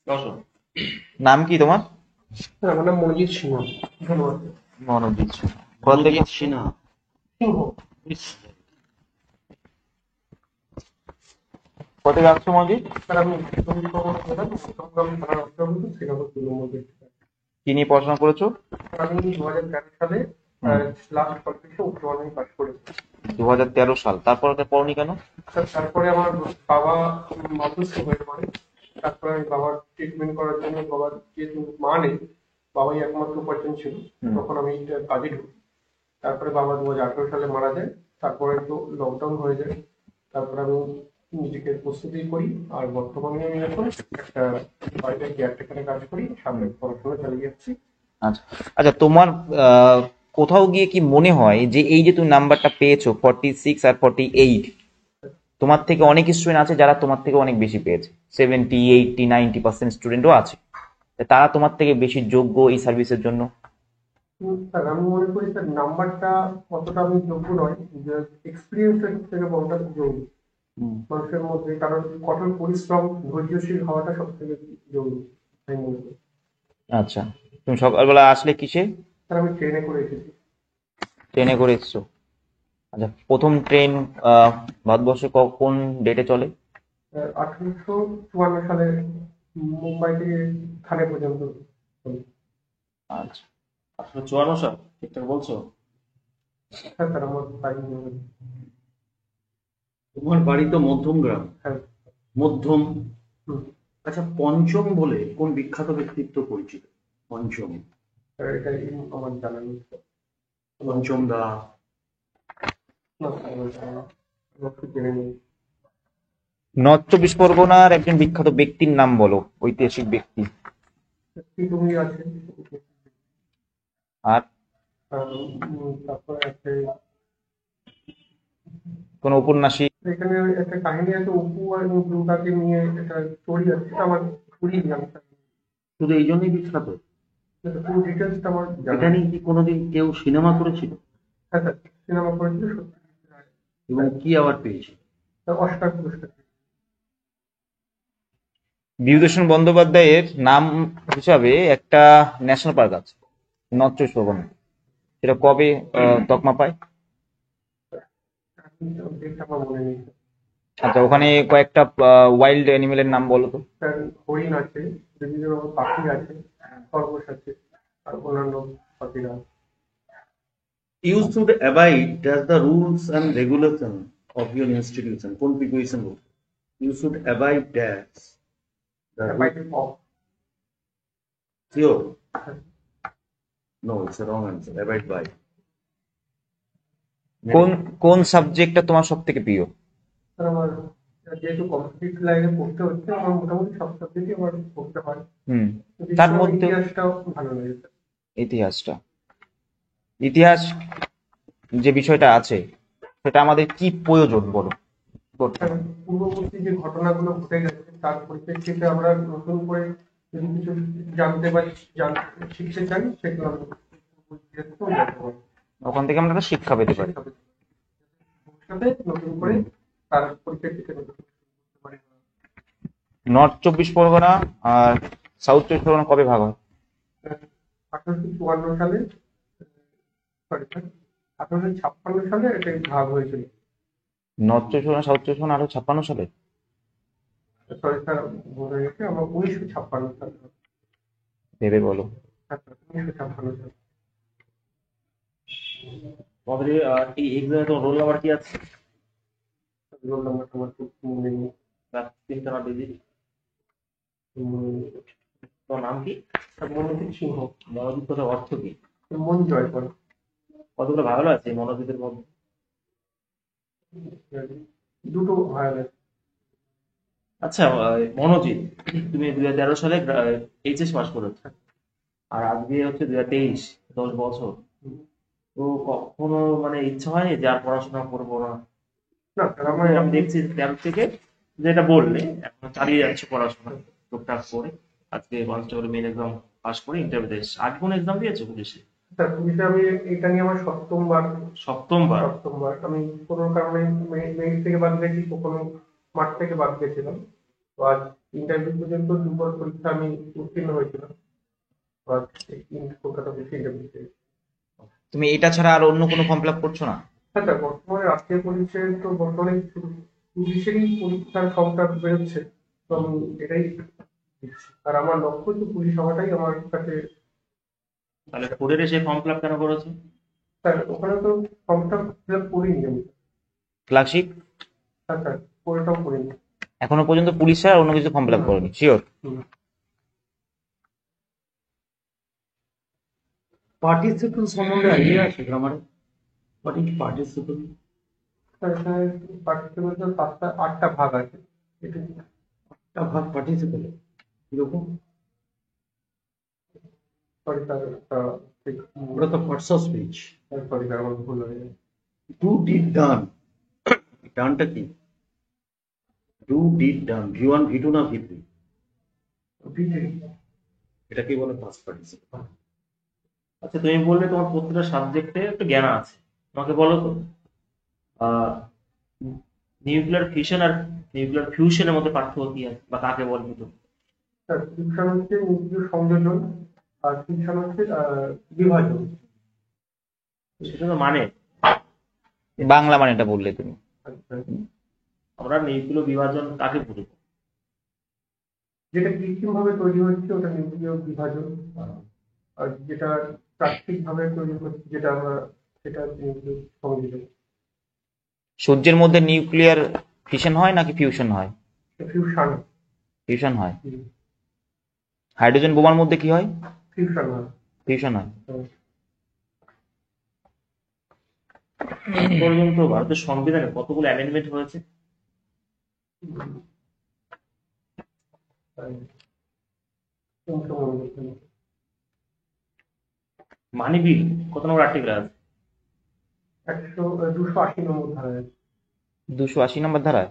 দর্শক, নাম কি তোমার? আমার নাম মনোজিৎ সিংহ। ধন্যবাদ। মনোজিৎ সিংহ। কোথা থেকে মনোজিৎ আসছো? সিনহা। সিংহ। ইস, কোথা থেকে আসছো মনোজিৎ? স্যার আমি থানার অন্তর্গত শ্রীনগর 2 নম্বর গেট থেকে। কি নিয়ে পড়াশোনা করেছো? আমি 2013 সালে হুম। লাস্ট পরীক্ষা উচ্চ মাধ্যমিক পাস করেছি। 2013 সাল, তারপর পড়নি কেন? স্যার তারপরে আমার বাবা অসুস্থ হয়ে পড়ে। তারপরে আমি বাবার ট্রিটমেন্ট করার জন্য, বাবার যেহেতু মা নেই, বাবাই একমাত্র উপার্জন ছিল, হুম। তখন আমি এটা কাজে ঢুকি। তারপরে বাবা 2018 সালে মারা যায়। তারপরে তো লকডাউন হয়ে যায়। তারপরে আমি নিজেকে প্রস্তুতি করি। আর বর্তমানে আমি এখন একটা বাড়িতে কেয়ারটেকারের কাজ করি, সামনে পড়াশোনা চালিয়ে যাচ্ছি। আচ্ছা। আচ্ছা, তোমার কোথাও গিয়ে কি মনে হয় যে এই যে তুমি নাম্বারটা পেয়েছো 46 আর 48, তোমার থেকে অনেক স্টুডেন্ট আছে যারা তোমার থেকে অনেক বেশি পেয়েছে, 70, 80, 90% স্টুডেন্টও আছে, তারা তোমার থেকে বেশি যোগ্য এই সার্ভিসের জন্য? স্যার আমি মনে করি স্যার নাম্বারটা অতটা আমি যোগ্য নয়, যে এক্সপিরিয়েন্সের থেকে বড়টা জরুরি হুম। মানুষের মধ্যে। কারণ কঠোর পরিশ্রম, ধৈর্যশীল হওয়াটা সব থেকে জরুরি আমি মনে করি। আচ্ছা, তুমি সকালবেলা আসলে কিসে? স্যার আমি ট্রেনে করে এসেছি। ট্রেনে করে এসছো? আচ্ছা, প্রথম ট্রেন ভারতবর্ষে কোন ডেটে চলে? 1854 সালে মুম্বাই থেকে থানে পর্যন্ত। আচ্ছা। 1854 সাল, ঠিকঠাক বলছো? হ্যাঁ স্যার, আমার বাড়ি। তোমার বাড়ি তো মধ্যম গ্রাম। হ্যাঁ। মধ্যম। হুম। আচ্ছা, পঞ্চম বলে কোন বিখ্যাত ব্যক্তিত্ব পরিচিত? পঞ্চম। স্যার এটা আমার জানা নেই স্যার। পঞ্চম দা। না স্যার, আমার জানা নেই। আমার ঠিক জেনে নেই। নর্থ চব্বিশ পরগনার একজন বিখ্যাত ব্যক্তির নাম বলো, ঐতিহাসিক ব্যক্তি। টিটুমি আছে। আর তারপরে আছে কোন ঔপন্যাসিক? এখানে একটা কাহিনী আছে, অপু আর দুর্গাকে নিয়ে একটা স্টোরি আছে, এটা আমার পড়িনি আমি স্যার। শুধু এই জন্যই বিখ্যাত? পুরো ডিটেলসটা আমার জানা এটা নেই। নিয়ে কি কোনোদিন কেউ সিনেমা করেছিল? হ্যাঁ স্যার, সিনেমা করেছিল সত্যজিৎ রায়। এবং কি অ্যাওয়ার্ড পেয়েছে? স্যার অস্কার পুরস্কার। বিভূতিভূষণ বন্দ্যোপাধ্যায়ের নাম হিসাবে একটা ন্যাশনাল পার্ক আছে নর্থ চব্বিশ পরগনায়, সেটা কবে তকমা পায়? ডেটটা আমার মনে নেই স্যার। আচ্ছা, ওখানে কয়েকটা ওয়াইল্ড অ্যানিমেলের নাম বলো তো। স্যার হরিণ আছে, বিভিন্ন রকম পাখি আছে, খরগোশ আছে, আর অন্যান্য পাখিরা আছে। You should abide the rules and regulations of your institution. কোন প্রিপোজিশন বলবো? You should abide the bike rules. Of. Sure? No, it's a wrong answer. Abide by. কোন কোন সাবজেক্টটা তোমার সব থেকে প্রিয়? স্যার আমার যেহেতু কম্পিটিটিভ লাইনে পড়তে হচ্ছে, আমার মোটামুটি সব সাবজেক্টই আমার পড়তে হয়। হুম। বিশেষ তার করে আমার মধ্যে ইতিহাসটাও ভালো লাগে স্যার। ইতিহাসটা, ইতিহাস যে বিষয়টা আছে সেটা আমাদের কি প্রয়োজন বলো করতে? স্যার পূর্ববর্তী যে ঘটনাগুলো ঘটে গেছে তার পরিপ্রেক্ষিতে আমরা নতুন করে যদি কিছু জানতে বা শিখতে চাই, সেগুলো আমি ইতিহাস থেকেও জানতে পারি। ওখান থেকে আমরা একটা শিক্ষা পেতে পারি। ভবিষ্যতে নতুন করে তার পরিপ্রেক্ষিতে নতুন কিছু করতে পারি। নর্থ চব্বিশ পরগনা আর সাউথ চব্বিশ পরগনা কবে ভাগ হয়? 1854 সালে, সরি স্যার, 1856 সালে এটা ভাগ হয়েছিল। নর্থ চব্বিশ পরগনা সাউথ চব্বিশ পরগনা 1856 সালে? সরি স্যার, ভুল হয়ে গেছে, আমার 1956 সালে। ভেবে বলো। হ্যাঁ স্যার, 1956 সালে। তোমাদের এই এক্সামে তোমার রোল নাম্বার কি আছে? রোল নাম্বারটা আমার খুব মনে নেই। তার 3টা ডিজিট। উম, তোমার নাম কি? স্যার মনোজিৎ সিংহ। মনোজিৎ কথার অর্থ কি? মন জয় করে। কতগুলো ভালো আছে এই মনোজিতের মধ্যে? দুটো ভাইরাল আছে। আচ্ছা, মনোজিৎ, তুমি 2013 সালে এইচএস পাস করেছো, আর আজকে হচ্ছে 2023, 10 বছর। তো কখনো মানে ইচ্ছা হয়নি যে আর পড়াশোনা করবো না? না স্যার, আমার আমি দেখছি 13 থেকে যেটা বললে এখন চালিয়ে যাচ্ছে পড়াশোনা টুকটাক করে। আজকে কনস্টেবল মেন এক্সাম পাস করে ইন্টারভিউ দিয়েছে। আগে কোন এক্সাম দিয়েছো পুলিশে? স্যার পুলিশে আমি এটা নিয়ে আমার সপ্তমবার। সপ্তমবার? সপ্তমবার আমি কোনো কারণে মেইন থেকে বাদ গেছি, কখনো মাঠ থেকে বাদ গেছিলাম। তো আজ ইন্টারভিউ পর্যন্ত দুবার পরীক্ষা আমি উত্তীর্ণ হয়েছিলাম, বাট কলকাতা পুলিশে ইন্টারভিউ পেয়েছি। তুমি এটা ছাড়া আর অন্য কোনো ফর্ম ফিল আপ করছো না? হ্যাঁ স্যার, বর্তমানে রাষ্ট্রীয় পুলিশের তো বর্তমানে পুলিশেরই পরীক্ষার ফর্মটা বেরোচ্ছে, তো আমি এটাই দিচ্ছি। আর আমার লক্ষ্য তো পুলিশ হওয়াটাই আমার কাছে। তাহলে ফোরের এসে ফর্ম ফিল আপ কেন করেছো? স্যার ওখানে তো ফর্মটা ফিল আপ করিনি আমি। ক্লাসিক হ্যাঁ স্যার, পুরোটাও করিনি। এখনো পর্যন্ত পুলিশ ছাড়া অন্য কিছু ফর্ম ফিল আপ না। করোনি, শিওর? হুম। পার্টিসিপেন্ট সম্বন্ধে আইডিয়া আছে গ্রামারে? What is participant? স্যার এখানে পার্টিসিপেন্টের 7টা 8টা ভাগ আছে, এটা একটা ভাগ পার্টিসিপেন্ট কিরকম? সরি স্যার, ওটা তো parts of speech. Sorry sir, আমার ভুল হয়ে গেছে। ডু ডিড ডান, ডানটা কি? ডু ডিড ডান, ভি1 ভি2 না ভি3? এটা কি বলে পাস্ট পার্টিসিপেন্ট? আচ্ছা, তুমি বললে তোমার প্রত্যেকটা সাবজেক্টে একটু জ্ঞান আছে, আমাকে বলো তো নিউক্লিয়ার ফিশন আর নিউক্লিয়ার ফিউশনের মধ্যে পার্থক্য কি আছে, বা কাকে বলবো তো? স্যার ফিউশন হচ্ছে নিউক্লিয় সংযোজন, আর ফিউশন হচ্ছে বিভাজন। সেটা তো মানে বাংলা মানেটা বললে তুমি। আচ্ছা, আমরা নিউক্লিয় বিভাজন কাকে বলবো? যেটা কৃত্রিম ভাবে তৈরি হচ্ছে ওটা নিউক্লিয় বিভাজন, আর যেটা প্রাকৃতিক ভাবে তৈরি হচ্ছে যেটা আমরা, সেটা হচ্ছে নিউক্লিয় সংযোজন। সূর্যের মধ্যে নিউক্লিয়ার ফিশন হয় নাকি ফিউশন হয়? ফিউশন। ফিউশন হয়। হাইড্রোজেন বোমার মধ্যে কি হয়? ফিউশন হয়। ফিউশন হয়। এখন পর্যন্ত ভারতের সংবিধানে কতগুলো অ্যামেন্ডমেন্ট হয়েছে? মানি বিল কত নম্বর আর্টিকেল আছে? 280 নম্বর ধারা আছে। 280 নম্বর ধারায়?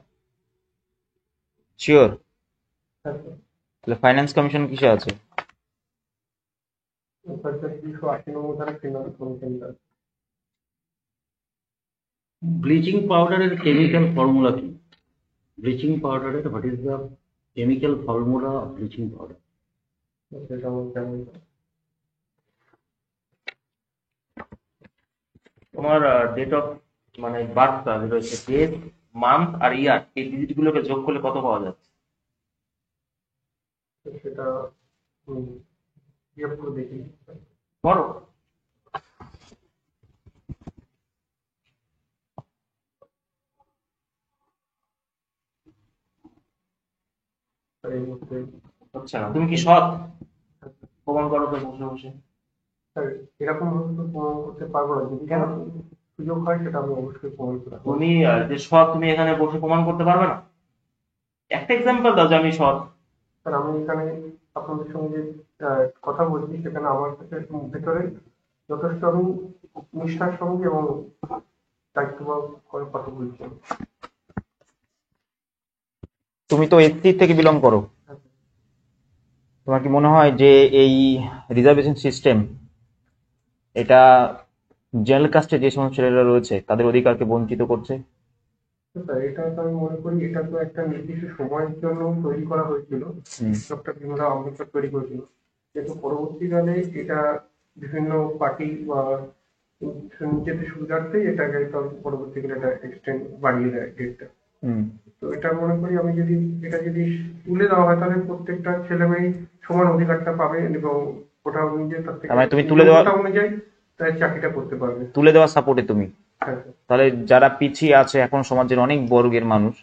শিওর? হ্যাঁ স্যার। তাহলে ফাইন্যান্স কমিশন কিসে আছে? 280 নম্বর ধারা ফিনান্স কমিশন আছে। ব্লিচিং পাউডারের কেমিক্যাল ফর্মুলা কি? ব্লিচিং পাউডারের what is the chemical formula of bleaching powder? সেটা আমার জানা নেই। তোমার ডেট অফ মানে বার্থ রয়েছে, ডেট, মান্থ আর ইয়ার, এই ডিজিট গুলোকে যোগ করলে কত পাওয়া যাচ্ছে? তো সেটা ইয়ে করে দেখি। বড় স্যার এই মুহূর্তে হচ্ছে না, তুমি কি সৎ? প্রমাণ করো তো বসে বসে। স্যার এরকম ভাবে তো প্রমাণ করতে পারবো না, যদি কেন? সুযোগ হয় সেটা আমি অবশ্যই প্রমাণ করতে পারবো। তুমি যে সৎ, তুমি এখানে বসে প্রমাণ করতে পারবে না? একটা এক্সাম্পল দাও যে আমি সৎ। স্যার আমি এখানে আপনাদের সঙ্গে কথা বলছি, সেখানে আমার কাছে ভেতরে যথেষ্ট আমি নিষ্ঠার সঙ্গে এবং দায়িত্বভাব করে কথা বলছি। তুমি তো এসসি থেকে বিলং করো, তোমার কি মনে হয় যে এই রিজার্ভেশন সিস্টেম এটা জেনারেল কাস্টে যে সমস্ত ছেলেরা রয়েছে তাদের অধিকারকে বঞ্চিত করছে? স্যার এটা তো আমি মনে করি এটা তো একটা নির্দিষ্ট সময়ের জন্য তৈরি করা হয়েছিল, ডক্টর ভীমরাও আম্বেদকর তৈরি করেছিল, কিন্তু পরবর্তীকালে এটা বিভিন্ন পার্টি বা নিজেদের সুবিধার্থেই এটাকে পরবর্তীকালে এটা এক্সটেন্ড বাড়িয়ে দেয় ডেটটা। তো এটা মনে করি আমি যদি এটা যদি তুলে দেওয়া হয় তাহলে প্রত্যেকটা ছেলে মেয়ে সমান অধিকারটা পাবে এবং ওটা অনুযায়ী তার থেকে তুমি তুলে দেওয়া অনুযায়ী তার চাকরিটা করতে পারবে। তুলে দেওয়া সাপোর্টে তুমি হ্যাঁ স্যার। তাহলে যারা পিছিয়ে আছে এখন সমাজের অনেক বর্গের মানুষ,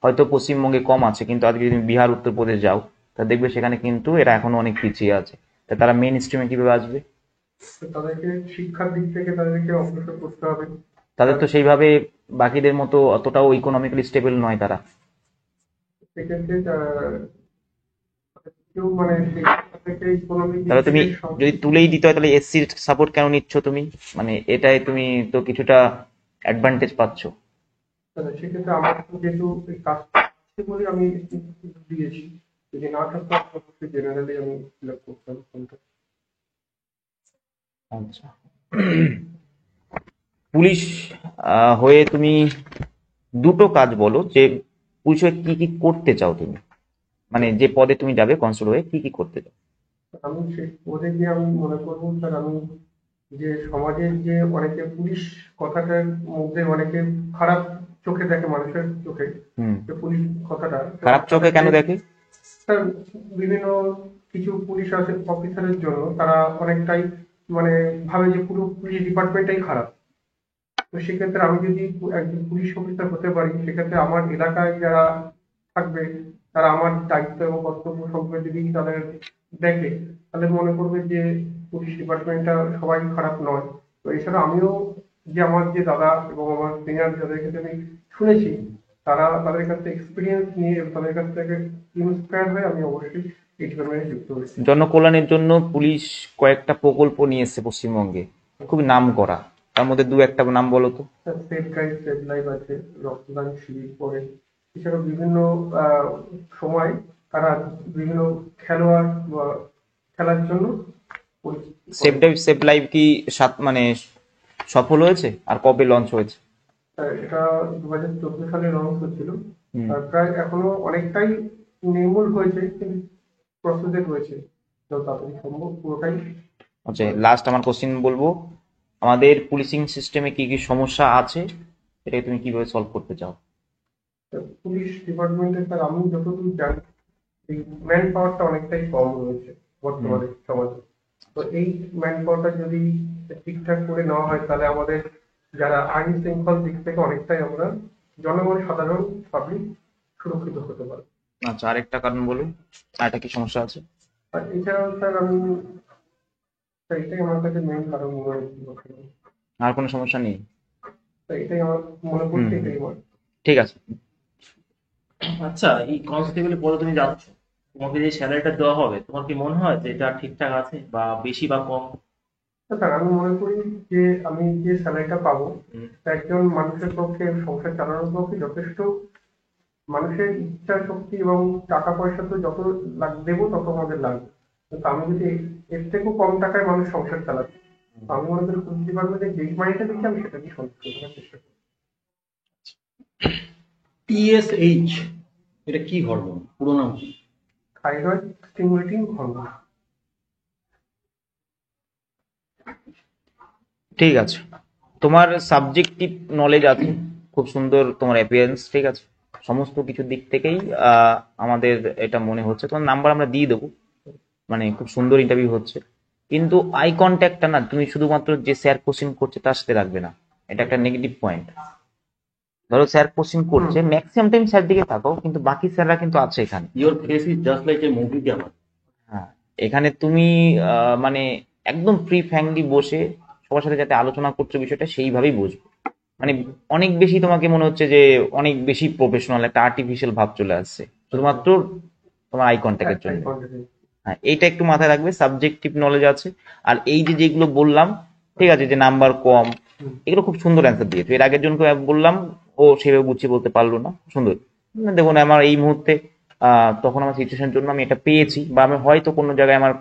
হয়তো পশ্চিমবঙ্গে কম আছে, কিন্তু আজকে যদি তুমি বিহার উত্তরপ্রদেশ যাও তা দেখবে সেখানে কিন্তু এরা এখনো অনেক পিছিয়ে আছে। তা তারা মেইন স্ট্রিমে কিভাবে আসবে? তো তাদেরকে শিক্ষার দিক থেকে তাদেরকে অগ্রসর করতে হবে। তাদের তো সেইভাবে বাকিদের মতো অতটাও ইকোনমিক্যালি স্টেবল নয় তারা। সেক্ষেত্রে কেউ মানে শিক্ষা থেকে ইকোনমিক তাহলে তুমি যদি তুলেই দিতে হয় তাহলে এসসির সাপোর্ট কেন নিচ্ছ তুমি? মানে এটাই তুমি তো কিছুটা অ্যাডভান্টেজ পাচ্ছ। সেক্ষেত্রে আমার যেহেতু এই কাজ বলে আমি দিয়েছি, যদি না থাকতো অবশ্যই জেনারেলি আমি ফিল আপ করতাম ফর্মটা। আচ্ছা, পুলিশ হয়ে তুমি দুটো কাজ বলো যে পুলিশ হয়ে কি কি করতে চাও তুমি? মানে যে পদে তুমি যাবে কনস্টেবল হয়ে কি কি করতে চাও? আমি সেই পদে গিয়ে আমি মনে করবো স্যার, আমি যে সমাজের যে অনেকে পুলিশ কথাটার মধ্যে অনেকে খারাপ চোখে দেখে, মানুষের চোখে হুম। যে পুলিশ কথাটা, তো খারাপ চোখে কেন তাদেরকে দেখে? স্যার বিভিন্ন কিছু পুলিশ আছে অফিসারের জন্য তারা অনেকটাই মানে ভাবে যে পুরো পুলিশ ডিপার্টমেন্টটাই খারাপ। তো সেক্ষেত্রে আমি যদি একজন পুলিশ অফিসার হতে পারি, সেক্ষেত্রে আমার এলাকায় যারা থাকবে তারা আমার দায়িত্ব এবং কর্তব্য সম্পর্কে যদি তাদের দেখে, তাহলে মনে করবে যে পুলিশ ডিপার্টমেন্টটা সবাই খারাপ নয়। তো এছাড়া আমিও যে আমার যে দাদা এবং আমার সিনিয়র যাদের কাছে আমি শুনেছি, তারা তাদের কাছ থেকে এক্সপিরিয়েন্স নিয়ে এবং তাদের কাছ থেকে ইন্সপায়ার হয়ে আমি অবশ্যই এই ডিপার্টমেন্টে যুক্ত হয়েছি। জনকল্যাণের জন্য পুলিশ কয়েকটা প্রকল্প নিয়ে এসেছে পশ্চিমবঙ্গে, খুব নাম করা। তার মধ্যে দু একটা নাম বলো তো। সেফ গাইড সেভ লাইফ আছে, রক্তদান শিবির করে। এছাড়াও বিভিন্ন সময় তারা বিভিন্ন খেলোয়াড় বা খেলার জন্য পরিচিতি সেভ করে। লাইফ সেভ লাইফ কি মানে সফল হয়েছে আর কবে লঞ্চ হয়েছে? এটা 2014 সালে লঞ্চ হয়েছিল। হুম। আর প্রায় এখনো অনেকটাই নির্মূল হয়েছে, কিন্তু প্রসেসে রয়েছে, যত তাড়াতাড়ি সম্ভব পুরোটাই আচ্ছা, হয়েছে। লাস্ট আমার কোশ্চিন বলবো, আমাদের পুলিশিং সিস্টেমে কি কি সমস্যা আছে, এটাকে তুমি কিভাবে সলভ করতে চাও? পুলিশ ডিপার্টমেন্টে স্যার আমি যতদূর জানি, এই ম্যান পাওয়ারটা অনেকটাই কম রয়েছে হুম। বর্তমানে সমাজে। তো এই ম্যান পাওয়ারটা যদি ঠিকঠাক করে নেওয়া হয়, তাহলে আমাদের যারা আইন শৃঙ্খল দিক থেকে অনেকটাই আমরা জনগণ সাধারণ পাবলিক সুরক্ষিত হতে পারে। আচ্ছা, আরেকটা কারণ বলুন, আরেকটা কি সমস্যা আছে? আর এছাড়াও স্যার আমি স্যার, এটাই আমার কাছে মেইন কারণ মনে হচ্ছে বর্তমানে। আর কোনো সমস্যা নেই? স্যার, এটাই আমার মনে হুম পড়ছে, হুম, এটাই আমার। ঠিক আছে। আচ্ছা, এই কনস্টেবলের পরে তুমি যাচ্ছ, তোমাকে যে স্যালারিটা দেওয়া হবে, তোমার কি মনে হয় যে এটা ঠিকঠাক আছে বা বেশি বা কম? স্যার আমি মনে করি যে আমি যে স্যালারিটা পাবো, হুম। তা একজন মানুষের পক্ষে সংসার চালানোর পক্ষে যথেষ্ট। মানুষের ইচ্ছা শক্তি এবং টাকা পয়সা তো যত দেবো তত আমাদের লাগবে, কিন্তু আমি যদি এর থেকেও কম টাকায় মানুষ সংসার চালাচ্ছি, তো আমি মনে করি পুলিশ ডিপার্টমেন্টে যেই মাইনেটা দিচ্ছি আমি সেটা দিয়ে সন্তুষ্ট করার চেষ্টা করি। TSH এটা কি হরমোন, পুরো নাম কি? Thyroid stimulating hormone. ঠিক আছে, তোমার সাবজেক্টিভ নলেজ আছে, খুব সুন্দর তোমার অ্যাপিয়ারেন্স, ঠিক আছে, সমস্ত কিছু দিক থেকেই আমাদের এটা মনে হচ্ছে। তোমার নাম্বার আমরা দিয়ে দেবো, মানে খুব সুন্দর ইন্টারভিউ হচ্ছে, কিন্তু আই কন্ট্যাক্টটা না তুমি শুধুমাত্র যে স্যার কোশ্চিন করছে তার সাথে রাখবে না, এটা একটা নেগেটিভ পয়েন্ট। ধরো স্যার কোশ্চিন হুম। করছে, ম্যাক্সিমাম টাইম স্যার দিকে থাকো, কিন্তু বাকি স্যাররা কিন্তু আছে এখানে। Your face is just like a movie camera. হ্যাঁ, এখানে তুমি মানে একদম ফ্রি ফ্র্যাঙ্কলি বসে সবার সাথে যাতে আলোচনা করছো বিষয়টা সেইভাবেই বসবে। মানে অনেক বেশি তোমাকে মনে হচ্ছে যে অনেক বেশি প্রফেশনাল, একটা আর্টিফিশিয়াল ভাব চলে আসছে শুধুমাত্র তোমার আই কন্ট্যাক্টের একটাই জন্য। কন্টিনিউ। হ্যাঁ, এইটা একটু মাথায় রাখবে, সাবজেক্টিভ নলেজ আছে। আর এই যে যেগুলো বললাম, ঠিক আছে, যে নাম্বার কম, এগুলো খুব সুন্দর অ্যান্সার দিয়েছো। এর আগের জনকে বললাম, ও সেভাবে গুছিয়ে বলতে পারলো না, সুন্দর। দেখুন আমার এই মুহূর্তে তখন আমার সিচুয়েশনের জন্য আমি এটা পেয়েছি, বা আমি হয়তো কোনো জায়গায় আমার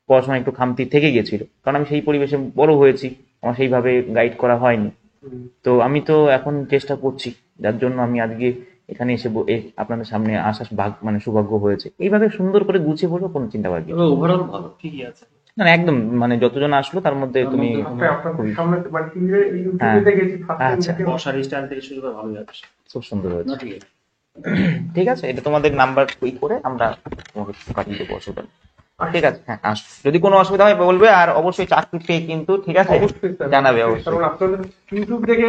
পড়াশোনা একটু খামতি থেকে গেছিল, কারণ আমি সেই পরিবেশে বড় হয়েছি, আমার সেইভাবে গাইড করা হয়নি। তো আমি তো এখন চেষ্টা করছি, যার জন্য আমি আজকে এখানে এসে আপনাদের সামনে আসার মানে সৌভাগ্য হয়েছে। এইভাবে সুন্দর করে গুছিয়ে বলবো, কোনো চিন্তা ভাবনা নেই। তবে ওভারঅল ভালো। ঠিকই আছে। না না, একদম মানে যতজন আসলো তার মধ্যে তার তুমি মধ্যে কোনো আপনাদের খুবই, সামনে মানে টিভিতে হ্যাঁ, ইউটিউবে গেছি ফার্স্ট টাইম আচ্ছা, দেখে। বসার স্টাইল থেকে শুরু করে ভালোই আছে। খুব সুন্দর না, হয়েছে। ঠিক আছে। ঠিক আছে, এটা তোমাদের নাম্বার কুইক করে আমরা তোমাকে কাটিয়ে দেবো, অসুবিধা নেই। ঠিক আছে, হ্যাঁ, আসো, যদি কোনো অসুবিধা হয় বলবে, আর অবশ্যই চাকরি পেয়ে কিন্তু, ঠিক আছে, অবশ্যই স্যার, জানাবে অবশ্যই। অবশ্যই। কারণ আপনাদের ইউটিউব দেখে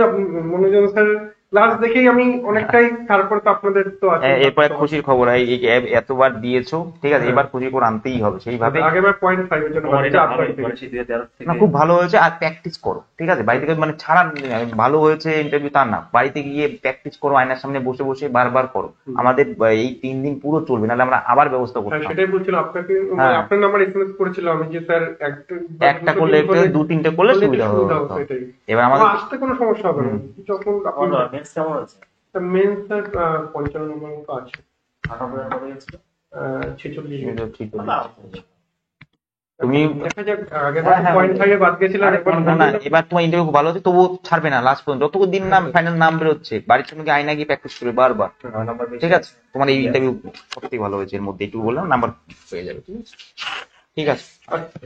মনোজন স্যার ক্লাস দেখেই আমি অনেকটাই, তারপরে তো আপনাদের তো আছে হ্যাঁ, এরপরে খুশির খবর, এই এতবার দিয়েছো, ঠিক আছে, হ্যাঁ। এবার খুশির খবর আনতেই হবে সেইভাবে। আগেরবার 0.5 এর জন্য তোমার বাড়িতে এটা ভালো, আপনার থেকে। মানে সেই 2013 না, থেকে। খুব ভালো হয়েছে, আর প্র্যাকটিস করো, ঠিক আছে, বাড়ি থেকে মানে ছাড়া ভালো হয়েছে ইন্টারভিউ তা না, বাড়িতে গিয়ে প্র্যাকটিস করো, আয়নার সামনে বসে বসে বারবার করো। আমাদের এই 3 দিন পুরো চলবে, নাহলে আমরা আবার ব্যবস্থা হ্যাঁ, করতাম। সেটাই বলছিলাম আপনাকে, মানে হ্যাঁ, আপনার নাম্বার এসএমএস করেছিলাম আমি যে স্যার একটা করলে একটু, দু তিনটে করলে একটু সুবিধা সুবিধা হতো। হতো, এটাই। এবার আমার আমাদের আসতে কোনো সমস্যা হবে না যখন আপনি। তোমার মেন্স কেমন আছে? মেন স্যার 55 নম্বর মতো আছে। কাট অফ কত গেছিল? 46 ঠিক ভালো আছে। আছে। তুমি দেখা যাক, আগে হ্যাঁ, হ্যাঁ, 0.5 বাদ গেছিল, এরপর না না, এবার তোমার ইন্টারভিউ খুব ভালো হচ্ছে, তবুও ছাড়বে না লাস্ট পর্যন্ত, যতটুকু দিন নাম ফাইনাল নাম বেরোচ্ছে বাড়ির সঙ্গে আয়না গিয়ে প্র্যাকটিস করবে বারবার। নাম্বার বেশি ঠিক আছে, তোমার এই ইন্টারভিউ সব থেকে ভালো হয়েছে, এর মধ্যে একটু বললাম নাম্বার পেয়ে যাবে। ঠিক আছে, ঠিক আছে। আচ্ছা।